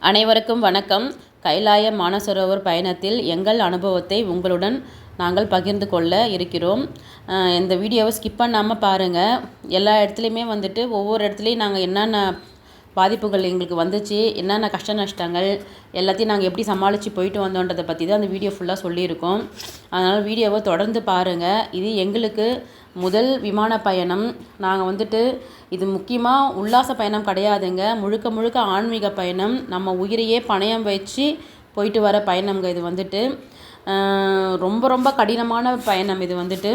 அனைவருக்கும் வணக்கம். கைலாய மானசரோவர் பயணத்தில் எங்கள் அனுபவத்தை உங்களுடன் நாங்கள் பகிர்ந்து கொள்ள இருக்கிறோம். இந்த வீடியோவை ஸ்கிப் பண்ணாமல் பாருங்கள். எல்லா இடத்துலையுமே வந்துட்டு ஒவ்வொரு இடத்துலையும் நாங்கள் என்னென்ன பாதிப்புகள் எங்களுக்கு வந்துச்சு, என்னென்ன கஷ்ட நஷ்டங்கள் எல்லாத்தையும் நாங்கள் எப்படி சமாளித்து போயிட்டு வந்தோன்றதை பற்றி தான் அந்த வீடியோ ஃபுல்லாக சொல்லியிருக்கோம். அதனால் வீடியோவை தொடர்ந்து பாருங்கள். இது எங்களுக்கு முதல் விமான பயணம். நாங்கள் வந்துட்டு இது முக்கியமாக உல்லாச பயணம் கிடையாதுங்க, முழுக்க முழுக்க ஆன்மீக பயணம். நம்ம உயிரையே பணயம் வச்சு போயிட்டு வர பயணங்க. இது வந்துட்டு ரொம்ப ரொம்ப கடினமான பயணம். இது வந்துட்டு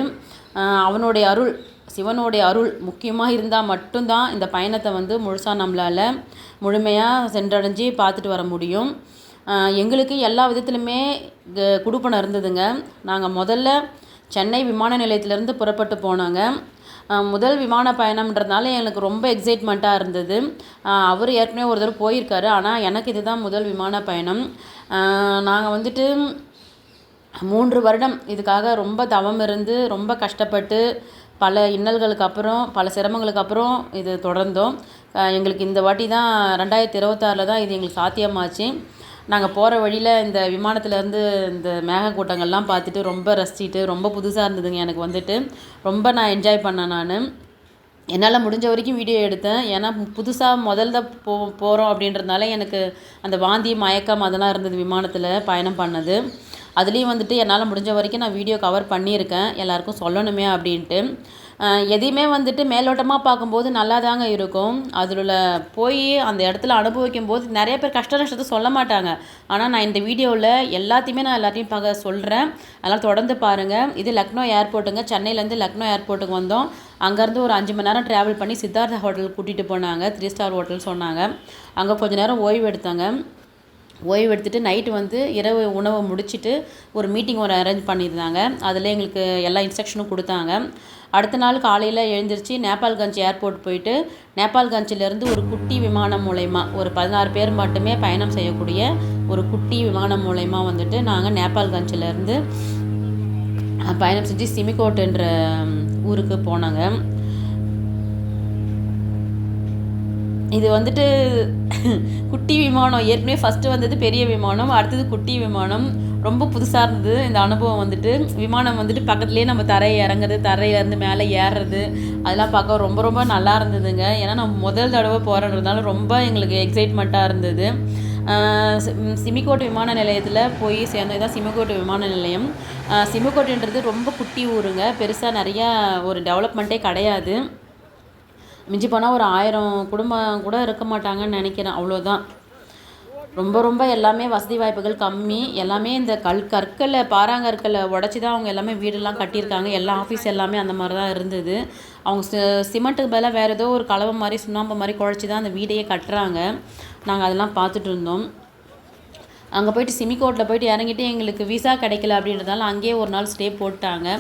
அவனுடைய அருள், சிவனுடைய அருள் முக்கியமாக இருந்தால் மட்டும்தான் இந்த பயணத்தை வந்து முழுசாக நம்மளால் முழுமையாக சென்றடைஞ்சு பார்த்துட்டு வர முடியும். எங்களுக்கு எல்லா விதத்துலையுமே குடுப்பனம் இருந்ததுங்க. நாங்கள் முதல்ல சென்னை விமான நிலையத்திலேருந்து புறப்பட்டு போனாங்க. முதல் விமான பயணம்ன்றதுனால எனக்கு ரொம்ப எக்ஸைட்மெண்ட்டாக இருந்தது. அவர் ஏற்கனவே ஒரு தடவை போயிருக்காரு, ஆனால் எனக்கு இதுதான் முதல் விமான பயணம். நாங்கள் வந்துட்டு 3 வருடம் இதுக்காக ரொம்ப தவம் இருந்து ரொம்ப கஷ்டப்பட்டு பல இன்னல்களுக்கு அப்புறம் பல சிரமங்களுக்கு அப்புறம் இது தொடர்ந்தோம். எங்களுக்கு இந்த வாட்டி தான் 2026 தான் இது எங்களுக்கு சாத்தியமாச்சு. நாங்கள் போகிற வழியில் இந்த விமானத்துலேருந்து இந்த மேகக்கூட்டங்கள்லாம் பார்த்துட்டு ரொம்ப ரசிச்சுட்டு ரொம்ப புதுசாக இருந்ததுங்க. எனக்கு வந்துட்டு ரொம்ப நான் என்ஜாய் பண்ணேன். என்னால் முடிஞ்ச வரைக்கும் வீடியோ எடுத்தேன். ஏன்னா புதுசாக முதல்ல போகிறோம் அப்படின்றதுனால எனக்கு அந்த வாந்தி மயக்கம் அதெல்லாம் இருந்தது விமானத்தில் பயணம் பண்ணது. அதுலேயும் வந்துட்டு என்னால் முடிஞ்ச வரைக்கும் நான் வீடியோ கவர் பண்ணியிருக்கேன், எல்லாருக்கும் சொல்லணுமே அப்படின்ட்டு. எதையுமே வந்துட்டு மேலோட்டமாக பார்க்கும்போது நல்லா தாங்க இருக்கும். அதில் போய் அந்த இடத்துல அனுபவிக்கும் போது நிறைய பேர் கஷ்ட நஷ்டத்தை சொல்ல மாட்டாங்க. ஆனால் நான் இந்த வீடியோவில் எல்லாத்தையுமே நான் எல்லாத்தையும் சொல்கிறேன். அதனால் தொடர்ந்து பாருங்கள். இது லக்னோ ஏர்போர்ட்டுங்க. சென்னையிலேருந்து லக்னோ ஏர்போர்ட்டுக்கு வந்தோம். அங்கேருந்து ஒரு 5 மணி நேரம் ட்ராவல் பண்ணி சித்தார்த்தா ஹோட்டலுக்கு கூட்டிகிட்டு போனாங்க. 3 ஸ்டார் ஹோட்டல் சொன்னாங்க. அங்கே கொஞ்சம் நேரம் ஓய்வு எடுத்தாங்க. ஓய்வு எடுத்துகிட்டு நைட்டு வந்து இரவு உணவை முடிச்சுட்டு ஒரு மீட்டிங் அரேஞ்ச் பண்ணியிருந்தாங்க. அதில் எங்களுக்கு எல்லா இன்ஸ்ட்ரக்ஷனும் கொடுத்தாங்க. அடுத்த நாள் காலையில் எழுந்திரிச்சு நேபாள்கஞ்ச் ஏர்போர்ட் போயிட்டு நேபாள்கஞ்சிலேருந்து ஒரு குட்டி விமானம் மூலயமா ஒரு 16 பேர் மட்டுமே பயணம் செய்யக்கூடிய ஒரு குட்டி விமானம் மூலயமா வந்துட்டு நாங்கள் நேபாள்கஞ்சிலேருந்து பயணம் செஞ்சு சிமிகோட்ன்ற ஊருக்கு போனாங்க. இது வந்துட்டு குட்டி விமானம். ஏற்கனவே ஃபஸ்ட்டு வந்தது பெரிய விமானம், அடுத்தது குட்டி விமானம். ரொம்ப புதுசாக இருந்தது இந்த அனுபவம். வந்துட்டு விமானம் வந்துட்டு பக்கத்துலேயே நம்ம தரையை இறங்குறது, தரையிலேருந்து மேலே ஏறுறது, அதெல்லாம் பார்க்க ரொம்ப ரொம்ப நல்லா இருந்ததுங்க. ஏன்னா நம்ம முதல் தடவை போகிறதுனால ரொம்ப எங்களுக்கு எக்ஸைட்மெண்ட்டாக இருந்தது. சிமிகோட் விமான நிலையத்தில் போய் சேர்ந்தது தான் சிமிகோட் விமான நிலையம். சிமிகோட்டுன்றது ரொம்ப குட்டி ஊருங்க, பெருசாக நிறையா ஒரு டெவலப்மெண்ட்டே கிடையாது. மிஞ்சி போனால் ஒரு 1000 குடும்பம் கூட இருக்க மாட்டாங்கன்னு நினைக்கிறேன், அவ்வளோதான். ரொம்ப ரொம்ப எல்லாமே வசதி வாய்ப்புகள் கம்மி. எல்லாமே இந்த கற்களை பாறாங்கற்களை உடச்சி தான் அவங்க எல்லாமே வீடெல்லாம் கட்டியிருக்காங்க. எல்லா ஆஃபீஸ் எல்லாமே அந்த மாதிரி தான் இருந்தது. அவங்க சிமெண்ட்டுக்கு பதிலாக வேறு ஏதோ ஒரு கலவை மாதிரி சுண்ணாம்பு மாதிரி குழச்சி தான் அந்த வீடையே கட்டுறாங்க. நாங்கள் அதெல்லாம் பார்த்துட்டு இருந்தோம். அங்கே போய்ட்டு சிமிகோட்டில் போய்ட்டு இறங்கிட்டு எங்களுக்கு விசா கிடைக்கல அப்படின்றதால அங்கேயே ஒரு நாள் ஸ்டே போட்டாங்க.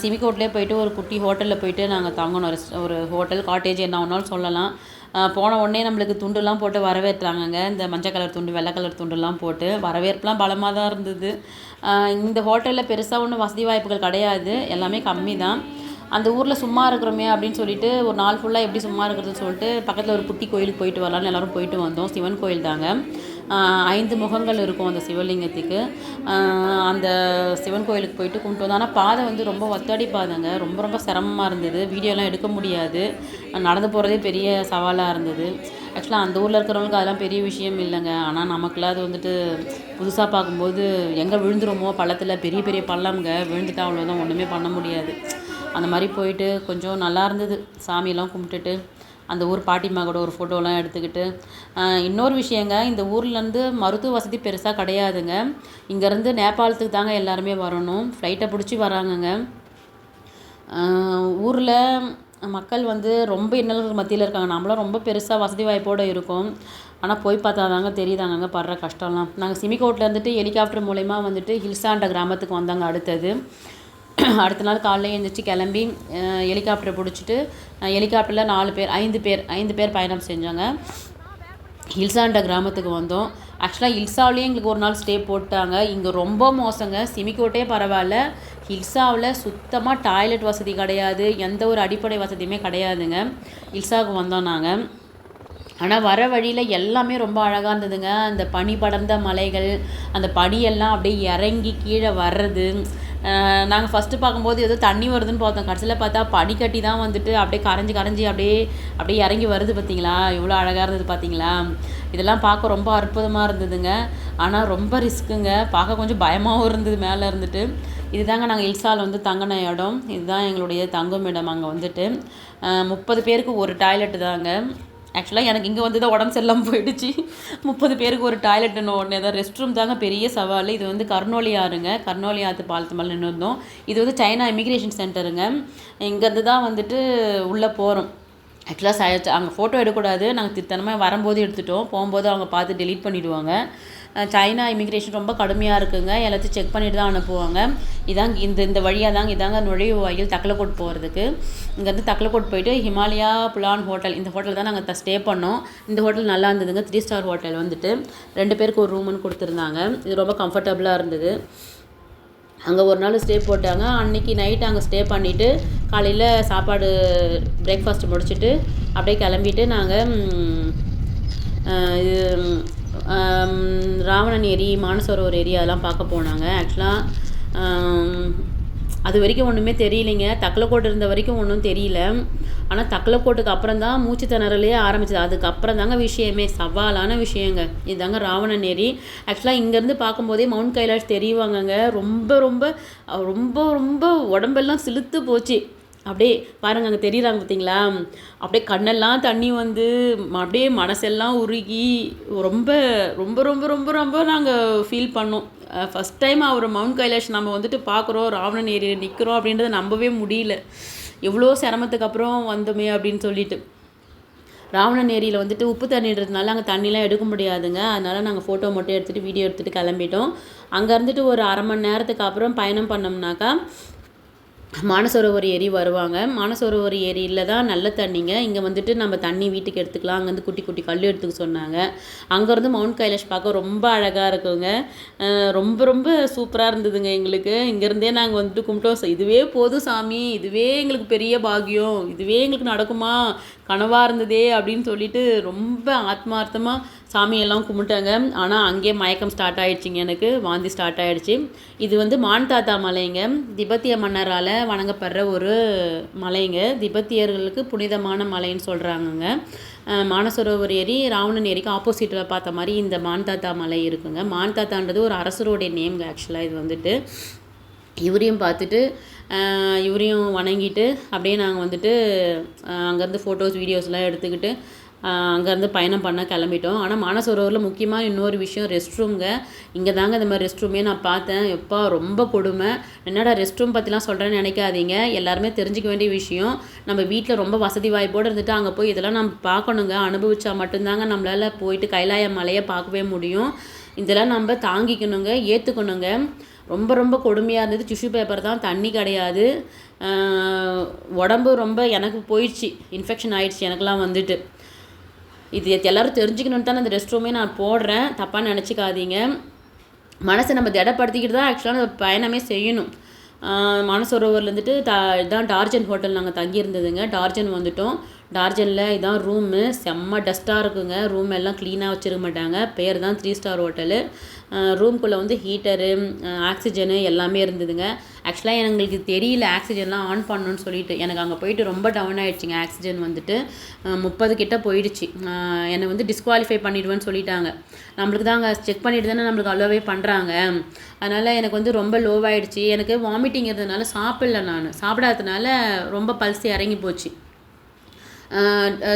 சிமிகோட்லேயே போய்ட்டு ஒரு குட்டி ஹோட்டலில் போய்ட்டு நாங்கள் தங்கணும். ஒரு ஹோட்டல் காட்டேஜ் என்ன ஒன்றாலும் சொல்லலாம். போன உடனே நம்மளுக்கு துண்டுலாம் போட்டு வரவேற்றாங்கங்க. இந்த மஞ்சள் கலர் துண்டு வெள்ளை கலர் துண்டுலாம் போட்டு வரவேற்பெலாம் பலமாக தான் இருந்தது. இந்த ஹோட்டலில் பெருசாக ஒன்றும் வசதி வாய்ப்புகள் கிடையாது, எல்லாமே கம்மி தான். அந்த ஊரில் சும்மா இருக்கிறோமே அப்படின்னு சொல்லிட்டு ஒரு நாள் ஃபுல்லாக எப்படி சும்மா இருக்கிறதுன்னு சொல்லிட்டு பக்கத்தில் ஒரு குட்டி கோயிலுக்கு போயிட்டு வரலான்னு எல்லோரும் போயிட்டு வந்தோம். சிவன் கோயில் தாங்க. 5 முகங்கள் இருக்கும் அந்த சிவலிங்கத்துக்கு. அந்த சிவன் கோயிலுக்கு போயிட்டு கும்பிட்டு வந்தோம். ஆனால் பாதை வந்து ரொம்ப ஒத்தடி பாதைங்க, ரொம்ப ரொம்ப சிரமமாக இருந்தது. வீடியோலாம் எடுக்க முடியாது, நடந்து போகிறதே பெரிய சவாலாக இருந்தது. ஆக்சுவலாக அந்த ஊரில் இருக்கிறவங்களுக்கு அதெல்லாம் பெரிய விஷயம் இல்லைங்க. ஆனால் நமக்குலாம் அது வந்துட்டு புதுசாக பார்க்கும்போது எங்கே விழுந்துருமோ பள்ளத்தில், பெரிய பெரிய பள்ளம்ங்க, விழுந்துட்டா அவ்வளோதான், ஒன்றுமே பண்ண முடியாது. அந்த மாதிரி போயிட்டு கொஞ்சம் நல்லா இருந்தது. சாமியெல்லாம் கும்பிட்டுட்டு அந்த ஊர் பாட்டிம்மா கூட ஒரு ஃபோட்டோலாம் எடுத்துக்கிட்டு. இன்னொரு விஷயங்க, இந்த ஊர்லேருந்து மருத்துவ வசதி பெருசாக கிடையாதுங்க. இங்கேருந்து நேபாளத்துக்கு தாங்க எல்லாருமே வரணும், ஃப்ளைட்டை பிடிச்சி வராங்கங்க. ஊரில் மக்கள் வந்து ரொம்ப இன்னல்கள் மத்தியில் இருக்காங்க. நம்மளாம் ரொம்ப பெருசாக வசதி வாய்ப்போடு இருக்கும். ஆனால் போய் பார்த்தா தாங்க தெரியுதாங்க படுற கஷ்டம்லாம். நாங்கள் சிமிகோட்டில் இருந்துட்டு ஹெலிகாப்டர் மூலயமா வந்துட்டு ஹில்ஸான்ற கிராமத்துக்கு வந்தாங்க. அடுத்த நாள் காலையில் எழுந்திரிச்சு கிளம்பி ஹெலிகாப்டரை பிடிச்சிட்டு ஹெலிகாப்டரில் 5 பேர் பயணம் செஞ்சாங்க. ஹில்ஸான்ற கிராமத்துக்கு வந்தோம். ஆக்சுவலாக ஹில்ஸாவிலேயே எங்களுக்கு ஒரு நாள் ஸ்டே போட்டாங்க. இங்கே ரொம்ப மோசங்க. சிமிகோட்டே பரவாயில்ல, ஹில்ஸாவில் சுத்தமாக டாய்லெட் வசதி கிடையாது, எந்த ஒரு அடிப்படை வசதியுமே கிடையாதுங்க. ஹில்ஸாவுக்கு வந்தோம் நாங்கள். ஆனால் வர வழியில் எல்லாமே ரொம்ப அழகாக இருந்ததுங்க. அந்த பனி படர்ந்த மலைகள், அந்த பனியெல்லாம் அப்படியே இறங்கி கீழே வர்றது. நாங்கள் ஃபஸ்ட்டு பார்க்கும்போது ஏதோ தண்ணி வருதுன்னு பார்த்தோம். கடைசியில் பார்த்தா பனிக்கட்டி தான் வந்துட்டு அப்படியே கரைஞ்சி அப்படியே அப்படியே இறங்கி வருது. பார்த்தீங்களா எவ்வளோ அழகாக இருந்தது பார்த்தீங்களா? இதெல்லாம் பார்க்க ரொம்ப அற்புதமாக இருந்ததுங்க. ஆனால் ரொம்ப ரிஸ்க்குங்க. பார்க்க கொஞ்சம் பயமாகவும் இருந்தது மேலே இருந்துட்டு. இதுதாங்க நாங்கள் இல்சாவில் வந்து தங்கின இடம். இதுதான் எங்களுடைய தங்கும் இடம். அங்கே வந்துட்டு 30 பேருக்கு ஒரு டாய்லெட்டு தாங்க. ஆக்சுவலாக எனக்கு இங்கே வந்து தான் உடம்பு சரியில்லாமல் போயிடுச்சு. 30 பேருக்கு ஒரு டாய்லெட்டுன்னு ஒன்று தான். ரெஸ்ட் ரூம் தாங்க பெரிய சவால். இது வந்து கர்னோலி ஆறுங்க. கர்னோலி ஆற்று பாலத்து மேலே நின்று இருந்தோம். இது வந்து சைனா இமிக்ரேஷன் சென்டருங்க. இங்கேருந்து தான் வந்துட்டு உள்ளே போகிறோம். ஆக்சுவலாக அங்கே ஃபோட்டோ எடுக்கக்கூடாது. நாங்கள் திட்டமாக வரும்போது எடுத்துட்டோம். போகும்போது அவங்க பார்த்து டெலீட் பண்ணிவிடுவாங்க. சைனா இமிக்ரேஷன் ரொம்ப கடுமையாக இருக்குங்க. எல்லாத்தையும் செக் பண்ணிட்டு தான் அனுப்புவாங்க. இதாங்க இந்த வழியாக தாங்க இதாங்க நுழைவு வாயில் தக்கலக்கோட் போகிறதுக்கு. இங்கேருந்து தக்கலக்கோட் போயிட்டு ஹிமாலயா புலான் ஹோட்டல், இந்த ஹோட்டல் தான் நாங்கள் ஸ்டே பண்ணோம். இந்த ஹோட்டல் நல்லா இருந்ததுங்க. 3 ஸ்டார் ஹோட்டல் வந்துட்டு 2 பேருக்கு ஒரு ரூமுன்னு கொடுத்துருந்தாங்க. இது ரொம்ப கம்ஃபர்டபுளாக இருந்தது. அங்கே ஒரு நாள் ஸ்டே போட்டாங்க. அன்றைக்கி நைட்டு அங்கே ஸ்டே பண்ணிவிட்டு காலையில் சாப்பாடு பிரேக்ஃபாஸ்ட்டு முடிச்சுட்டு அப்படியே கிளம்பிட்டு நாங்கள் இது ராவணன் ஏரி, மானசரோவர் ஏரி அதெல்லாம் பார்க்க போனாங்க. ஆக்சுவலாக அது வரைக்கும் ஒன்றுமே தெரியலைங்க. தக்கலக்கோட்டு இருந்த வரைக்கும் ஒன்றும் தெரியல. ஆனால் தக்கலக்கோட்டுக்கு அப்புறம் தான் மூச்சு திணறலே ஆரம்பிச்சது. அதுக்கப்புறம் தாங்க விஷயமே, சவாலான விஷயங்க. இதுதாங்க ராவணன் ஏரி. ஆக்சுவலாக இங்கேருந்து பார்க்கும்போதே மவுண்ட் கைலாஷ் தெரியுவாங்கங்க. ரொம்ப ரொம்ப ரொம்ப ரொம்ப உடம்பெல்லாம் சிலுத்து போச்சு. அப்படியே பாருங்கள், அங்கே தெரியுறாங்க பார்த்தீங்களா? அப்படியே கண்ணெல்லாம் தண்ணி வந்து அப்படியே மனசெல்லாம் உருகி ரொம்ப ரொம்ப ரொம்ப ரொம்ப ரொம்ப நாங்கள் ஃபீல் பண்ணோம். ஃபஸ்ட் டைம் அவர் மவுண்ட் கைலாஷ் நம்ம வந்துட்டு பார்க்குறோம், ராவணன் ஏரியில் நிற்கிறோம் அப்படின்றத நம்பவே முடியல. எவ்வளோ சிரமத்துக்கு அப்புறம் வந்தோமே அப்படின்னு சொல்லிட்டு. ராவணன் ஏரியில் வந்துட்டு உப்பு தண்ணின்றதுனால அங்கே தண்ணிலாம் எடுக்க முடியாதுங்க. அதனால் நாங்கள் ஃபோட்டோ மட்டும் எடுத்துகிட்டு வீடியோ எடுத்துகிட்டு கிளம்பிட்டோம். அங்கே இருந்துட்டு ஒரு அரை மணி நேரத்துக்கு அப்புறம் பயணம் பண்ணோம்னாக்கா மானசரோவர் ஏரி வருவாங்க. மானசரோவர் ஏரியில் தான் நல்ல தண்ணிங்க. இங்கே வந்துட்டு நம்ம தண்ணி வீட்டுக்கு எடுத்துக்கலாம். அங்கேருந்து குட்டி குட்டி கல் எடுத்துக்க சொன்னாங்க. அங்கேருந்து மவுண்ட் கைலாஷ் பார்க்க ரொம்ப அழகாக இருக்குங்க. ரொம்ப ரொம்ப சூப்பராக இருந்ததுங்க எங்களுக்கு. இங்கேருந்தே நாங்கள் வந்துட்டு கும்பிட்டோம், இதுவே போதும் சாமி, இதுவே எங்களுக்கு பெரிய பாக்கியம், இதுவே எங்களுக்கு நடக்குமா, கனவாக இருந்ததே அப்படின்னு சொல்லிட்டு ரொம்ப ஆத்மார்த்தமாக சாமியெல்லாம் கும்பிட்டாங்க. ஆனால் அங்கேயே மயக்கம் ஸ்டார்ட் ஆகிடுச்சிங்க. எனக்கு வாந்தி ஸ்டார்ட் ஆகிடுச்சி. இது வந்து மான் தாத்தா மலைங்க. திபெத்திய மன்னரால் வணங்கப்படுற ஒரு மலைங்க. திபெத்தியர்களுக்கு புனிதமான மலைன்னு சொல்கிறாங்கங்க. மானசரோவர் ஏரி ராவணன் ஏரிக்கு ஆப்போசிட்டில் பார்த்த மாதிரி இந்த மான் தாத்தா மலை இருக்குங்க. மான் தாத்தான்றது ஒரு அரசருடைய நேம்ங்க. ஆக்சுவலாக இது வந்துட்டு இவரையும் பார்த்துட்டு இவரையும் வணங்கிட்டு அப்படியே நாங்கள் வந்துட்டு அங்கேருந்து ஃபோட்டோஸ் வீடியோஸ்லாம் எடுத்துக்கிட்டு அங்கேருந்து பயணம் பண்ண கிளம்பிட்டோம். ஆனால் மானசரோவரில் முக்கியமாக இன்னொரு விஷயம் ரெஸ்ட் ரூம்ங்க. இங்கே தாங்க இந்த மாதிரி ரெஸ்ட் ரூமே நான் பார்த்தேன். எப்பா ரொம்ப கொடுமை. என்னடா ரெஸ்ட் ரூம் பற்றிலாம் சொல்கிறேன்னு நினைக்காதீங்க. எல்லாருமே தெரிஞ்சிக்க வேண்டிய விஷயம். நம்ம வீட்டில் ரொம்ப வசதி வாய்ப்போடு இருந்துட்டு அங்கே போய் இதெல்லாம் நம்ம பார்க்கணுங்க. அனுபவிச்சா மட்டும்தாங்க நம்மளால் போயிட்டு கைலாய மலையை பார்க்கவே முடியும். இதெல்லாம் நம்ம தாங்கிக்கணுங்க, ஏற்றுக்கணுங்க. ரொம்ப ரொம்ப கொடுமையாக இருந்தது. டிஷ்யூ பேப்பர் தான், தண்ணி கிடையாது. உடம்பு ரொம்ப எனக்கு போயிடுச்சு, இன்ஃபெக்ஷன் ஆகிடுச்சு எனக்கெலாம் வந்துட்டு. இது எல்லோரும் தெரிஞ்சுக்கணுன்னு தான் அந்த ரெஸ்ட் ரூமே நான் போடுறேன், தப்பாக நினச்சிக்காதீங்க. மனசை நம்ம திடப்படுத்திக்கிட்டு தான் ஆக்சுவலாக அந்த பயணமே செய்யணும். மானசரோவர்லேருந்துட்டு இதான் டார்ஜன் ஹோட்டல் நாங்கள் தங்கியிருந்ததுங்க. டார்ஜன் வந்துட்டோம். டார்ஜனில் இதான் ரூமு. செம்ம டஸ்ட்டாக இருக்குங்க. ரூம் எல்லாம் க்ளீனாக வச்சுருக்க மாட்டாங்க. பேர் தான் 3 ஸ்டார் ஹோட்டலு. ரூம்குள்ளே வந்து ஹீட்டரு, ஆக்சிஜனு எல்லாமே இருந்ததுங்க. ஆக்சுவலாக எங்களுக்கு தெரியல ஆக்சிஜன்லாம் ஆன் பண்ணணுன்னு சொல்லிட்டு. எனக்கு அங்கே போயிட்டு ரொம்ப டவுன் ஆகிடுச்சிங்க. ஆக்சிஜன் வந்துட்டு 30 கிட்ட போயிடுச்சு. என்னை வந்து டிஸ்குவாலிஃபை பண்ணிவிடுவேன்னு சொல்லிட்டாங்க. நம்மளுக்கு தான் அங்கே செக் பண்ணிட்டு தானே நம்மளுக்கு அலோவே பண்ணுறாங்க. அதனால் எனக்கு வந்து ரொம்ப லோவாகிடுச்சு. எனக்கு வாமிட்டிங் இருந்ததுனால சாப்பிடல. நான் சாப்பிடாததுனால ரொம்ப பல்ஸ் இறங்கி போச்சு.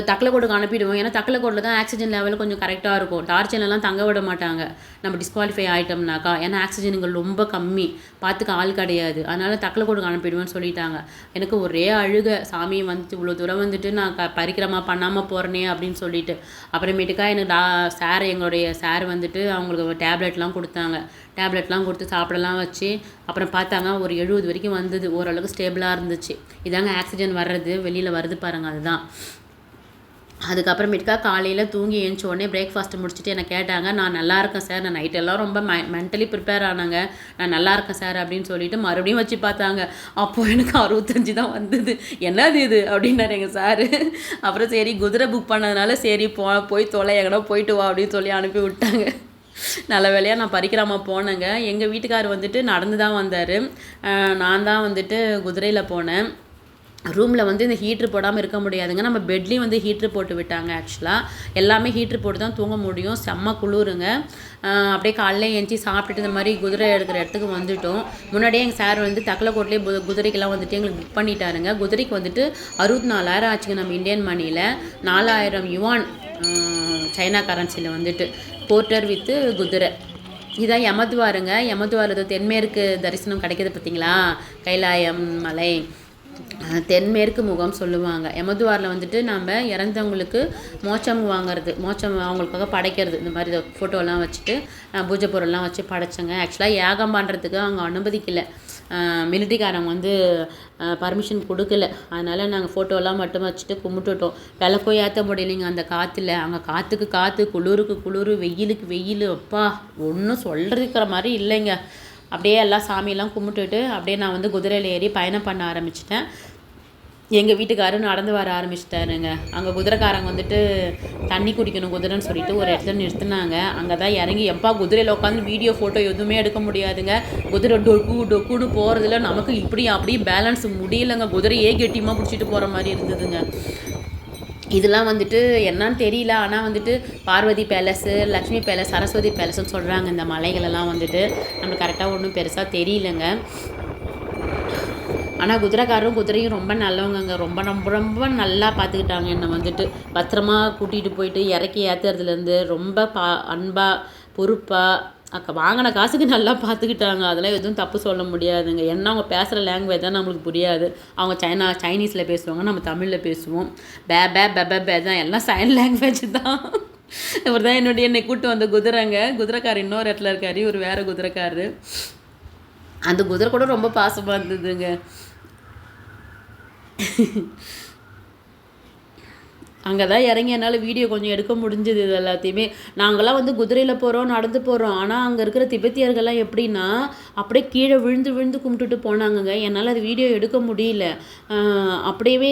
தக்கலக்கோட்டுக்கு அனுப்பிடுவோம். ஏன்னா தக்கலக்கோட்டில் தான் ஆக்சிஜன் லெவல் கொஞ்சம் கரெக்டாக இருக்கும். டார்ஜன்லாம் தங்க விட மாட்டாங்க நம்ம டிஸ்குவாலிஃபை ஆகிட்டோம்னாக்கா. ஏன்னா ஆக்சிஜன் இங்கே ரொம்ப கம்மி, பார்த்துக்க ஆள் கிடையாது. அதனால் தக்கலக்கோட்டுக்கு அனுப்பிடுவேன்னு சொல்லிட்டாங்க. எனக்கு ஒரே அழுக, சாமி வந்துட்டு இவ்வளோ தூரம் வந்துட்டு நான் பரிக்கிரமா பண்ணாமல் போகிறேனே அப்படின்னு சொல்லிட்டு. அப்புறமேட்டுக்கா எனக்கு எங்களுடைய சார் வந்துட்டு அவங்களுக்கு டேப்லெட்லாம் கொடுத்தாங்க. டேப்லெட்லாம் கொடுத்து சாப்பிடலாம் வச்சு அப்புறம் பார்த்தாங்க ஒரு 70 வரைக்கும் வந்தது. ஓரளவுக்கு ஸ்டேபிளாக இருந்துச்சு. இதாங்க ஆக்சிஜன் வர்றது, வெளியில் வருது பாருங்கள், அதுதான். அதுக்கப்புறமேட்டுக்கா காலையில் தூங்கி எழுந்த உடனே பிரேக்ஃபாஸ்ட்டு முடிச்சுட்டு என்னை கேட்டாங்க. நான் நல்லா இருக்கேன் சார், நான் நைட்டெல்லாம் ரொம்ப மென்டலி ப்ரிப்பேர் ஆனாங்க, நான் நல்லா இருக்கேன் சார் அப்படின்னு சொல்லிட்டு மறுபடியும் வச்சு பார்த்தாங்க. அப்போது எனக்கு 65 தான் வந்தது. என்னது இது அப்படின்னாரு எங்கள் சாரு. அப்புறம் சரி குதிரை புக் பண்ணதுனால சரி போய் தொலை எங்கடோ போயிட்டு வா அப்படின்னு சொல்லி அனுப்பி விட்டாங்க. நல்ல வேலையாக நான் பரிக்கிராமா போனேங்க. எங்கள் வீட்டுக்கார் வந்துட்டு நடந்து தான் வந்தார். நான் தான் வந்துட்டு குதிரையில் போனேன். ரூமில் வந்து இந்த ஹீட்ரு போடாமல் இருக்க முடியாதுங்க. நம்ம பெட்லேயும் வந்து ஹீட்ரு போட்டு விட்டாங்க. ஆக்சுவலாக எல்லாமே ஹீட்ரு போட்டு தான் தூங்க முடியும். செம்ம குளிருங்க. அப்படியே காலையில் எழுந்துச்சி சாப்பிட்டுட்டு இந்த மாதிரி குதிரை எடுக்கிற இடத்துக்கு வந்துவிட்டோம். முன்னாடியே எங்கள் சார் வந்து தக்கலைக்கோட்லேயே குதிரைக்கெல்லாம் வந்துட்டு எங்களுக்கு புக் பண்ணிட்டாருங்க. குதிரைக்கு வந்துட்டு 64,000 ஆச்சுங்க நம்ம இந்தியன் மணியில். 4,000 யுவான் சைனா கரன்சியில் வந்துட்டு போர்ட்டர் வித்து குதிரை. இதான் யமத்வாருங்க. யமத்வார் தென்மேற்கு தரிசனம் கிடைக்கிது பார்த்தீங்களா, கைலாயம் மலை தென்மேற்கு முகம் சொல்லுவாங்க. யமதுவாரில் வந்துட்டு நம்ம இறந்தவங்களுக்கு மோட்சம் வாங்கிறது, மோட்சம் அவங்களுக்காக படைக்கிறது. இந்த மாதிரி ஃபோட்டோலாம் வச்சுட்டு பூஜை பொருள்லாம் வச்சு படைச்சங்க. ஆக்சுவலாக யாகம் பண்ணுறதுக்கு அவங்க அனுமதிக்கலை. மிலிட்ரிக்காரங்க வந்து பர்மிஷன் கொடுக்கல. அதனால் நாங்கள் ஃபோட்டோலாம் மட்டும் வச்சுட்டு கும்பிட்டுட்டோம். விளக்கும் ஏற்ற முடியலைங்க அந்த காற்றுல. அங்கே காற்றுக்கு காற்று, குளிருக்கு குளிர், வெயிலுக்கு வெயில். அப்பா ஒன்றும் சொல்கிறதுக்கிற மாதிரி இல்லைங்க. அப்படியே எல்லாம் சாமியெல்லாம் கும்பிட்டுட்டு அப்படியே நான் வந்து குதிரையில் ஏறி பயணம் பண்ண ஆரம்பிச்சிட்டேன். எங்கள் வீட்டுக்காரரும் நடந்து வர ஆரம்பிச்சிட்டாருங்க. அங்கே குதிரைக்காரங்க வந்துட்டு தண்ணி குடிக்கணும் குதிரைன்னு சொல்லிட்டு ஒரு இடத்துல நிறுத்தினாங்க. அங்கே தான் இறங்கி எப்பா குதிரையில் உட்காந்து வீடியோ ஃபோட்டோ எதுவுமே எடுக்க முடியாதுங்க. குதிரை டொக்குன்னு போகிறதுல நமக்கு இப்படி அப்படியே பேலன்ஸ் முடியலைங்க. குதிரையே கெட்டியமாக பிடிச்சிட்டு போகிற மாதிரி இருந்ததுங்க. இதெல்லாம் வந்துட்டு என்னன்னு தெரியல. ஆனால் வந்துட்டு பார்வதி பேலஸு, லக்ஷ்மி பேலஸ், சரஸ்வதி பேலஸ்ன்னு சொல்கிறாங்க. இந்த மலைகளெல்லாம் வந்துட்டு நம்மளுக்கு கரெக்டாக ஒன்றும் பெருசாக தெரியலங்க. ஆனால் குதிரையும் ரொம்ப நல்லவங்கங்க. ரொம்ப ரொம்ப ரொம்ப நல்லா பார்த்துக்கிட்டாங்க என்னை வந்துட்டு. பத்திரமா கூட்டிகிட்டு போயிட்டு இறக்கி ஏற்றுறதுலேருந்து ரொம்ப அன்பாக பொறுப்பாக வாங்கின காசுக்கு நல்லா பார்த்துக்கிட்டாங்க. அதெல்லாம் எதுவும் தப்பு சொல்ல முடியாதுங்க. என்ன அவங்க பேசுகிற லாங்குவேஜ் தான் நம்மளுக்கு புரியாது. அவங்க சைனீஸில் பேசுவாங்க, நம்ம தமிழில் பேசுவோம். பே பே பெ பெ பே தான் எல்லாம் சைன் லாங்குவேஜ் தான். இவர் தான் என்னை கூப்பிட்டு வந்த குதிரைங்க. குதிரைக்காரர் இன்னொரு இடத்துல இருக்காரு, இவர் வேறு குதிரைக்காரரு. அந்த குதிரை கூட ரொம்ப பாசமாக இருந்ததுங்க. அங்கே தான் இறங்கி என்னால் வீடியோ கொஞ்சம் எடுக்க முடிஞ்சது. இது எல்லாத்தையுமே நாங்களாம் வந்து குதிரையில் போகிறோம், நடந்து போகிறோம். ஆனால் அங்கே இருக்கிற திபெத்தியர்கள்லாம் எப்படின்னா அப்படியே கீழே விழுந்து கும்பிட்டுட்டு போனாங்கங்க. என்னால் அது வீடியோ எடுக்க முடியல. அப்படியே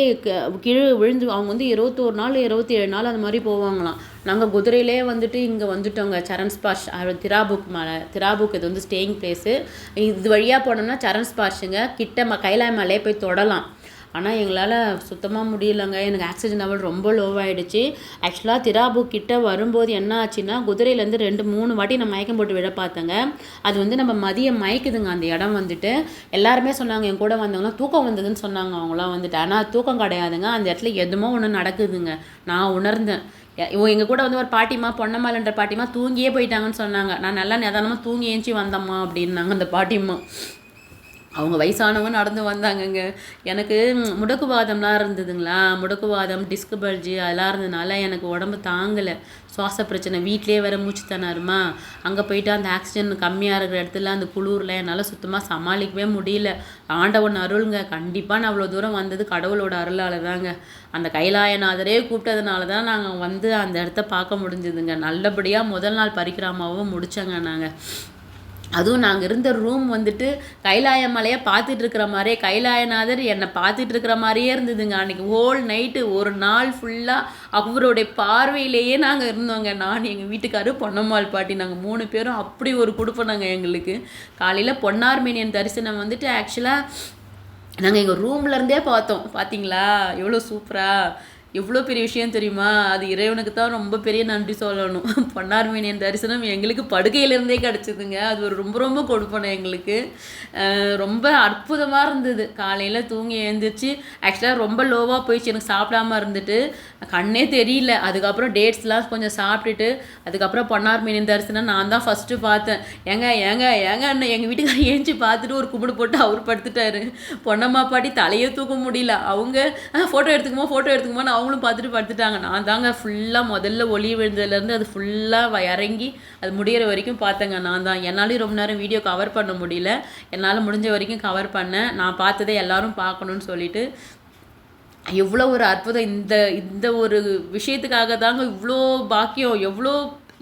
கீழே விழுந்து அவங்க வந்து 21 நாள் 27 நாள் அந்த மாதிரி போவாங்களாம். நாங்கள் குதிரையிலே வந்துட்டு இங்கே வந்துட்டோங்க. சரண்ஸ்பாஷ் திராபுக் மலை. திராபுக் இது வந்து ஸ்டேயிங் பிளேஸு. இது வழியாக போனோம்னா சரண்ஸ்பாஷுங்க. கிட்ட கைலாய மலையை போய் தொடலாம். ஆனால் எங்களால் சுத்தமாக முடியலைங்க. எனக்கு ஆக்சிஜன் லெவல் ரொம்ப லோவாகிடுச்சு. ஆக்சுவலாக திராபுக் கிட்ட வரும்போது என்ன ஆச்சுன்னா குதிரையிலேருந்து 2-3 வாட்டி நான் மயக்கம் போட்டு விட பார்த்தேங்க. அது வந்து நம்ம மதியம் மயக்குதுங்க அந்த இடம் வந்துட்டு. எல்லாருமே சொன்னாங்க, என் கூட வந்தவங்களாம் தூக்கம் வந்ததுன்னு சொன்னாங்க அவங்களாம் வந்துட்டு. ஆனால் தூக்கம் கிடையாதுங்க. அந்த இடத்துல எதுமோ ஒன்று நடக்குதுங்க. நான் உணர்ந்தேன். எங்கள் கூட வந்து ஒரு பாட்டிமா, பொன்னம்மாள்ன்ற பாட்டிமா தூங்கியே போயிட்டாங்கன்னு சொன்னாங்க. நான் நல்லா நிதானமாக தூங்கி ஏஞ்சி வந்தம்மா அப்படின்னாங்க அந்த பாட்டிம்மா. அவங்க வயசானவங்க நடந்து வந்தாங்கங்க. எனக்கு முடக்குவாதம்லாம் இருந்ததுங்களா. முடக்குவாதம், டிஸ்க் பல்ஜி அதெல்லாம் இருந்ததுனால எனக்கு உடம்பு தாங்கலை. சுவாச பிரச்சனை, வீட்டிலே வேறு மூச்சு திணறுமா. அங்கே போயிட்டு அந்த ஆக்சிஜன் கம்மியாக இருக்கிற இடத்துல அந்த குளூரில் என்னால் சுத்தமாக சமாளிக்கவே முடியல. ஆண்டவன் அருளுங்க. கண்டிப்பாக நான் அவ்வளோ தூரம் வந்தது கடவுளோட அருளால் தாங்க. அந்த கைலாயநாதரே கூப்பிட்டதுனால தான் நாங்கள் வந்து அந்த இடத்த பார்க்க முடிஞ்சதுங்க. நல்லபடியாக முதல் நாள் பரிக்கிராமாவும் முடித்தோங்க நாங்கள். அதுவும் நாங்கள் இருந்த ரூம் வந்துட்டு கைலாய மலையை பார்த்துட்டு இருக்கிற மாதிரியே, கைலாயநாதர் என்னை பார்த்துட்டு இருக்கிற மாதிரியே இருந்ததுங்க. அன்றைக்கி ஹோல் நைட்டு ஒரு நாள் ஃபுல்லாக அவருடைய பார்வையிலேயே நாங்கள் இருந்தோங்க. நான், எங்கள் வீட்டுக்காரரு, பொன்னம்மாள் பாட்டி, நாங்கள் 3 பேரும் அப்படி ஒரு குடுப்பம் நாங்கள் எங்களுக்கு. காலையில் பொன்னார்மேனியன் தரிசனம் வந்துட்டு ஆக்சுவலாக நாங்கள் எங்கள் ரூம்லேருந்தே பார்த்தோம். பார்த்தீங்களா எவ்வளோ சூப்பராக, எவ்வளோ பெரிய விஷயம் தெரியுமா. அது இறைவனுக்கு தான் ரொம்ப பெரிய நன்றி சொல்லணும். பொன்னார்மேனியன் தரிசனம் எங்களுக்கு படுக்கையிலேருந்தே கிடச்சிதுங்க. அது ஒரு ரொம்ப ரொம்ப கொடுப்பனை எங்களுக்கு. ரொம்ப அற்புதமாக இருந்தது. காலையில் தூங்கி எழுந்திரிச்சு ஆக்சுவலாக ரொம்ப லோவாக போயிடுச்சு. எனக்கு சாப்பிடாமல் இருந்துட்டு கண்ணே தெரியல. அதுக்கப்புறம் டேட்ஸ்லாம் கொஞ்சம் சாப்பிட்டுட்டு அதுக்கப்புறம் பொன்னார்மேனியன் தரிசனம் நான் தான் ஃபஸ்ட்டு பார்த்தேன். ஏங்க அண்ணன் எங்கள் வீட்டுக்காரர் ஏஞ்சி பார்த்துட்டு ஒரு கும்பிடு போட்டு அவர் படுத்துட்டாரு. பொன்னம்மா பாட்டி தலையே தூக்க முடியல. அவங்க ஃபோட்டோ எடுத்துக்குமா அவங்களும் பார்த்துட்டு படுத்துட்டாங்க. நான் தாங்க ஃபுல்லாக முதல்ல ஒளி விழுந்ததுலேருந்து அது ஃபுல்லாக இறங்கி அது முடிகிற வரைக்கும் பார்த்தேங்க. நான் தான். என்னாலையும் ரொம்ப நேரம் வீடியோ கவர் பண்ண முடியல. என்னால் முடிஞ்ச வரைக்கும் கவர் பண்ணேன். நான் பார்த்ததே எல்லோரும் பார்க்கணுன்னு சொல்லிட்டு எவ்வளோ ஒரு அற்புதம்! இந்த இந்த ஒரு விஷயத்துக்காக தாங்க இவ்வளோ பாக்கியம், எவ்வளோ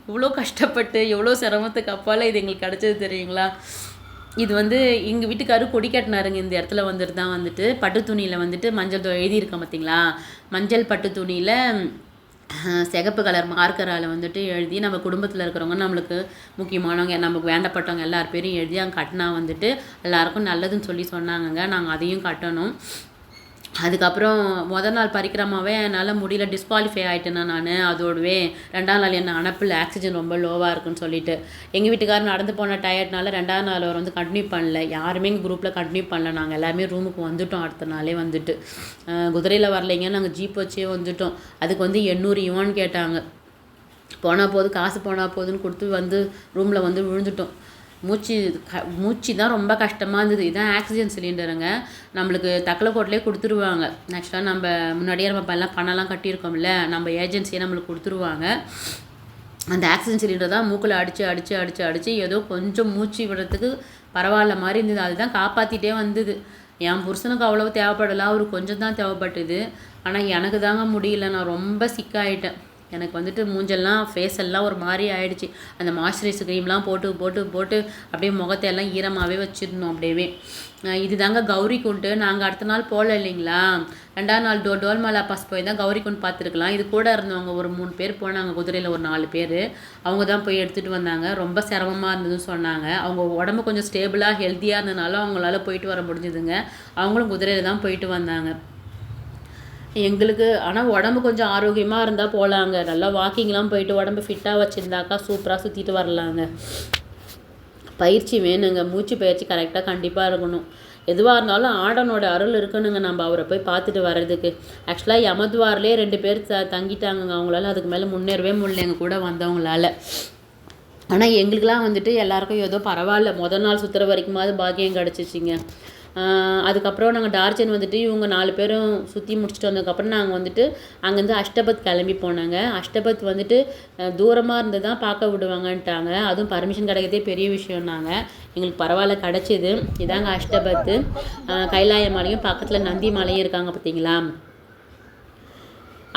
இவ்வளோ கஷ்டப்பட்டு, எவ்வளோ சிரமத்துக்கு அப்பால இது எங்களுக்கு கிடச்சது தெரியுங்களா? இது வந்து எங்கள் வீட்டுக்காரரு கொடி கட்டினாருங்க இந்த இடத்துல வந்துட்டு தான் வந்துட்டு பட்டு துணியில் வந்துட்டு மஞ்சள் எழுதியிருக்கேன் பார்த்தீங்களா? மஞ்சள் பட்டு துணியில் சிகப்பு கலர் மார்க்கரால் வந்துட்டு எழுதி நம்ம குடும்பத்தில் இருக்கிறவங்க, நம்மளுக்கு முக்கியமானவங்க, நமக்கு வேண்டப்பட்டவங்க எல்லார் பேரையும் எழுதி அங்கே கட்டினா வந்துட்டு எல்லாருக்கும் நல்லதுன்னு சொல்லி சொன்னாங்கங்க. நாங்கள் அதையும் கட்டணும். அதுக்கப்புறம் நாள் பரிக்கிரமாவே என்னால் முடியல, டிஸ்குவாலிஃபை ஆகிட்டேன்னா நான். அதோடவே 2ஆம் நாள் என்ன அனுப்பல, ஆக்சிஜன் ரொம்ப லோவாக இருக்குன்னு சொல்லிட்டு. எங்கள் வீட்டுக்காரர் நடந்து போன டயர்ட்னால 2ஆம் நாள் அவர் வந்து கண்டினியூ பண்ணல. யாருமே எங்கள் குரூப்பில் கண்டினியூ பண்ணல. நாங்கள் எல்லாருமே ரூமுக்கு வந்துவிட்டோம். அடுத்த நாளே வந்துட்டு குதிரையில் வரலைங்க, நாங்கள் ஜீப் வச்சே வந்துவிட்டோம். அதுக்கு வந்து 800 யுவான் கேட்டாங்க. போனால் போது, காசு போனால் போதுன்னு கொடுத்து வந்து ரூமில் வந்து விழுந்துட்டோம். மூச்சு தான் ரொம்ப கஷ்டமாக இருந்தது. இதுதான் ஆக்சிஜன் சிலிண்டருங்க. நம்மளுக்கு தக்கலக்கோட்டிலே கொடுத்துருவாங்க. ஆக்சுவலாக நம்ம முன்னாடியே நம்ம எல்லாம் பணம்லாம் கட்டியிருக்கோம்ல, நம்ம ஏஜென்சியே நம்மளுக்கு கொடுத்துருவாங்க. அந்த ஆக்சிஜன் சிலிண்டர் தான் மூக்கில் அடித்து ஏதோ கொஞ்சம் மூச்சு விடுறதுக்கு பரவாயில்ல மாதிரி இருந்தது. அதுதான் காப்பாற்றிட்டே வந்தது. என் புருஷனுக்கு அவ்வளோ தேவைப்படலை, அவருக்கு கொஞ்சம் தான் தேவைப்பட்டுது. ஆனால் எனக்கு தாங்க முடியல, நான் ரொம்ப சிக்காயிட்டேன். எனக்கு வந்துட்டு மூஞ்செல்லாம் ஃபேஸ் எல்லாம் ஒரு மாதிரி ஆகிடுச்சி. அந்த மாய்ஸ்சரைசர் க்ரீம்லாம் போட்டு போட்டு போட்டு அப்படியே முகத்தை எல்லாம் ஈரமாகவே வச்சிருந்தோம் அப்படியே. இது தாங்க கௌரி குண்டு. நாங்கள் அடுத்த நாள் போகல இல்லைங்களா, 2ஆம் நாள் டோல்மாலா பாஸ் போய் தான் கௌரி குண்டு பார்த்துருக்கலாம். இது கூட இருந்தவங்க ஒரு 3 பேர் போனாங்க, குதிரையில் ஒரு 4 பேர். அவங்க தான் போய் எடுத்துகிட்டு வந்தாங்க. ரொம்ப சிரமமாக இருந்ததுன்னு சொன்னாங்க. அவங்க உடம்பு கொஞ்சம் ஸ்டேபிளாக ஹெல்த்தியாக இருந்ததுனால அவங்களால போயிட்டு வர முடிஞ்சுதுங்க. அவங்களும் குதிரையில் தான் போயிட்டு வந்தாங்க. எங்களுக்கு ஆனால் உடம்பு கொஞ்சம் ஆரோக்கியமாக இருந்தால் போகலாங்க. நல்லா வாக்கிங்லாம் போயிட்டு உடம்பு ஃபிட்டாக வச்சுருந்தாக்கா சூப்பராக சுற்றிட்டு வரலாங்க. பயிற்சி வேணுங்க, மூச்சு பயிற்சி கரெக்டாக கண்டிப்பாக இருக்கணும். எதுவாக இருந்தாலும் ஆண்டவனோட அருள் இருக்கணுங்க, நம்ம அவரை போய் பார்த்துட்டு வர்றதுக்கு. ஆக்சுவலாக யமத்வார்லேயே 2 பேர் தங்கிட்டாங்கங்க. அவங்களால அதுக்கு மேலே முன்னேறவே முடியல எங்கள் கூட வந்தவங்களால. ஆனால் எங்களுக்கெலாம் வந்துட்டு எல்லாருக்கும் ஏதோ பரவாயில்ல, நாள் சுற்றுற வரைக்குமாவது பாக்கியம் கிடச்சிச்சிங்க. அதுக்கப்புறம் நாங்கள் டார்ஜன் வந்துட்டு இவங்க 4 பேரும் சுற்றி முடிச்சுட்டு வந்ததுக்கப்புறம் நாங்கள் வந்துட்டு அங்கேருந்து அஷ்டபத் கிளம்பி போனாங்க. அஷ்டபத் வந்துட்டு தூரமாக இருந்து தான் பார்க்க விடுவாங்கன்ட்டாங்க. அதுவும் பர்மிஷன் கிடைக்கிறதே பெரிய விஷயம்னாங்க. எங்களுக்கு பரவாயில்ல கிடச்சிது. இதாங்க அஷ்டபத்து. கைலாய மலையும் பக்கத்தில் நந்தி மலையும் இருக்காங்க பார்த்தீங்களா,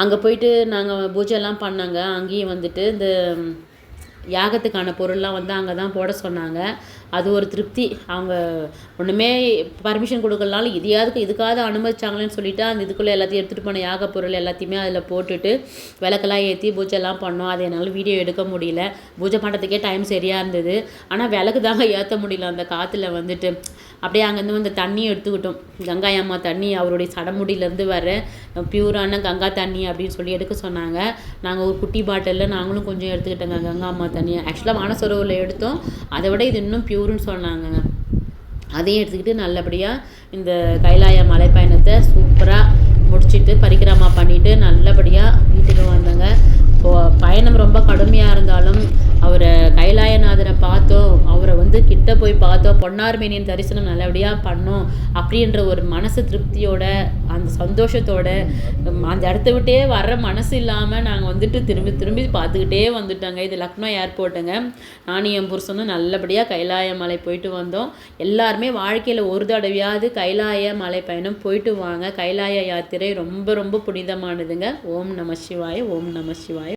அங்கே போயிட்டு நாங்கள் பூஜைலாம் பண்ணாங்க. அங்கேயும் வந்துட்டு இந்த யாகத்துக்கான பொருள்லாம் வந்து அங்கே தான் போட சொன்னாங்க. அது ஒரு திருப்தி. அவங்க ஒன்றுமே பர்மிஷன் கொடுக்கலனாலும் இதுக்காவது அனுமதிச்சாங்களேன்னு சொல்லிவிட்டு அந்த இதுக்குள்ளே எல்லாத்தையும் எடுத்துகிட்டு போன யாக பொருள் எல்லாத்தையுமே அதில் போட்டுட்டு விளக்கெல்லாம் ஏற்றி பூஜைலாம் பண்ணோம். அது என்னால் வீடியோ எடுக்க முடியல, பூஜை பண்ணுறதுக்கே டைம் சரியாக இருந்தது. ஆனால் விளக்கு தாங்க ஏற்ற முடியல அந்த காற்றுல வந்துட்டு. அப்படியே அங்கேருந்து வந்து தண்ணியும் எடுத்துக்கிட்டோம். கங்கா அம்மா தண்ணி, அவருடைய சடமுடியிலேருந்து வர பியூரான கங்கா தண்ணி அப்படின்னு சொல்லி எடுக்க சொன்னாங்க. நாங்கள் ஒரு குட்டி பாட்டிலில் நாங்களும் கொஞ்சம் எடுத்துக்கிட்டோங்க கங்கா அம்மா தண்ணியை. ஆக்சுவலாக மானசரோவரில் எடுத்தோம், அதை விட இது இன்னும் பியூர்னு சொன்னாங்கங்க. அதையும் எடுத்துக்கிட்டு நல்லபடியாக இந்த கைலாய மலை பயணத்தை சூப்பராக முடிச்சுட்டு பரிக்கிரமா பண்ணிவிட்டு நல்லபடியாக வீட்டுக்கு வந்தோங்க. பயணம் ரொம்ப கடுமையாக இருந்தாலும் அவரை கைலாயநாதரை பார்த்தோம், அவரை வந்து கிட்ட போய் பார்த்தோம், பொன்னார்மேனியின் தரிசனம் நல்லபடியாக பண்ணோம் அப்படின்ற ஒரு மனசு திருப்தியோட, அந்த சந்தோஷத்தோட, அந்த இடத்த விட்டே வர்ற மனசு இல்லாமல் நாங்கள் வந்துட்டு திரும்பி திரும்பி பார்த்துக்கிட்டே வந்துட்டோங்க. இது லக்னோ ஏர்போர்ட்டுங்க. நானும் என் புருஷனும் நல்லபடியாக கைலாய மலை போயிட்டு வந்தோம். எல்லாருமே வாழ்க்கையில் ஒரு தடவையாவது கைலாய மலை பயணம் போயிட்டு வாங்க. கைலாய யாத்திரை ரொம்ப ரொம்ப புனிதமானதுங்க. ஓம் நம சிவாய, ஓம் நம சிவாய.